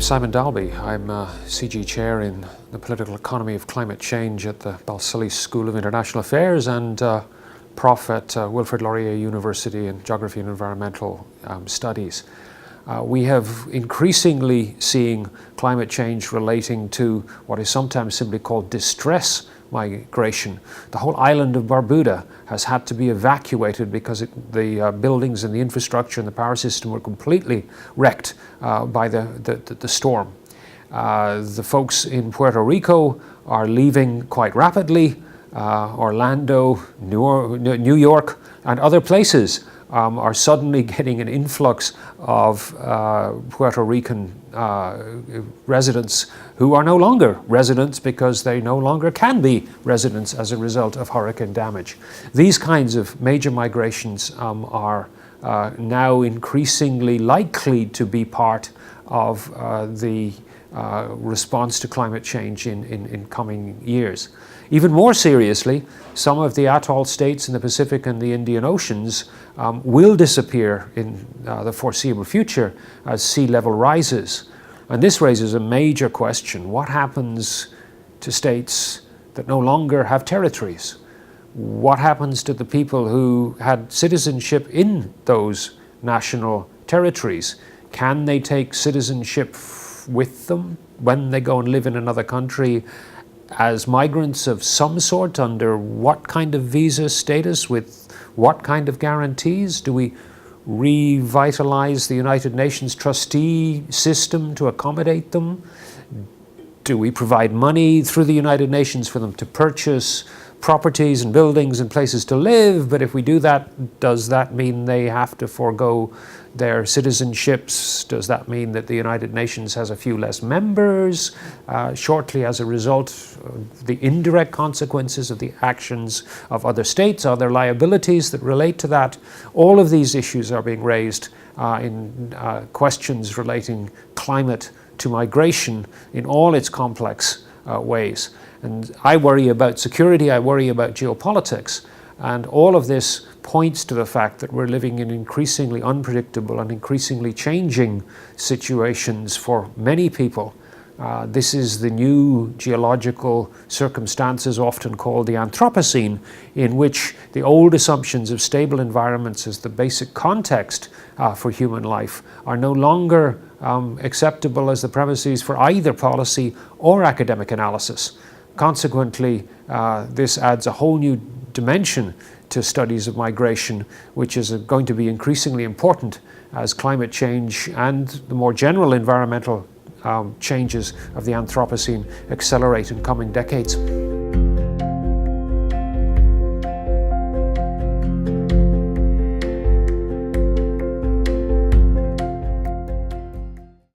I'm Simon Dalby. I'm CG Chair in the Political Economy of Climate Change at the Balsillie School of International Affairs and Prof at Wilfrid Laurier University in Geography and Environmental Studies. We have increasingly seen climate change relating to what is sometimes simply called distress migration. The whole island of Barbuda has had to be evacuated because the buildings and the infrastructure and the power system were completely wrecked by the storm. The folks in Puerto Rico are leaving quite rapidly. Orlando, New York, and other places are suddenly getting an influx of Puerto Rican residents who are no longer residents because they no longer can be residents as a result of hurricane damage. These kinds of major migrations are now increasingly likely to be part of the response to climate change in coming years. Even more seriously, some of the atoll states in the Pacific and the Indian Oceans will disappear in the foreseeable future as sea level rises. And this raises a major question. What happens to states that no longer have territories? What happens to the people who had citizenship in those national territories? Can they take citizenship with them when they go and live in another country as migrants of some sort? Under what kind of visa status, with what kind of guarantees? Do we revitalize the United Nations trustee system to accommodate them? Do we provide money through the United Nations for them to purchase properties and buildings and places to live? But if we do that, does that mean they have to forego their citizenships? Does that mean that the United Nations has a few less members shortly as a result of the indirect consequences of the actions of other states? Are there liabilities that relate to that? All of these issues are being raised in questions relating climate to migration in all its complex ways. And I worry about security, I worry about geopolitics, and all of this points to the fact that we're living in increasingly unpredictable and increasingly changing situations for many people. This is the new geological circumstances often called the Anthropocene, in which the old assumptions of stable environments as the basic context for human life are no longer acceptable as the premises for either policy or academic analysis. Consequently, this adds a whole new dimension to studies of migration, which is going to be increasingly important as climate change and the more general environmental changes of the Anthropocene accelerate in coming decades.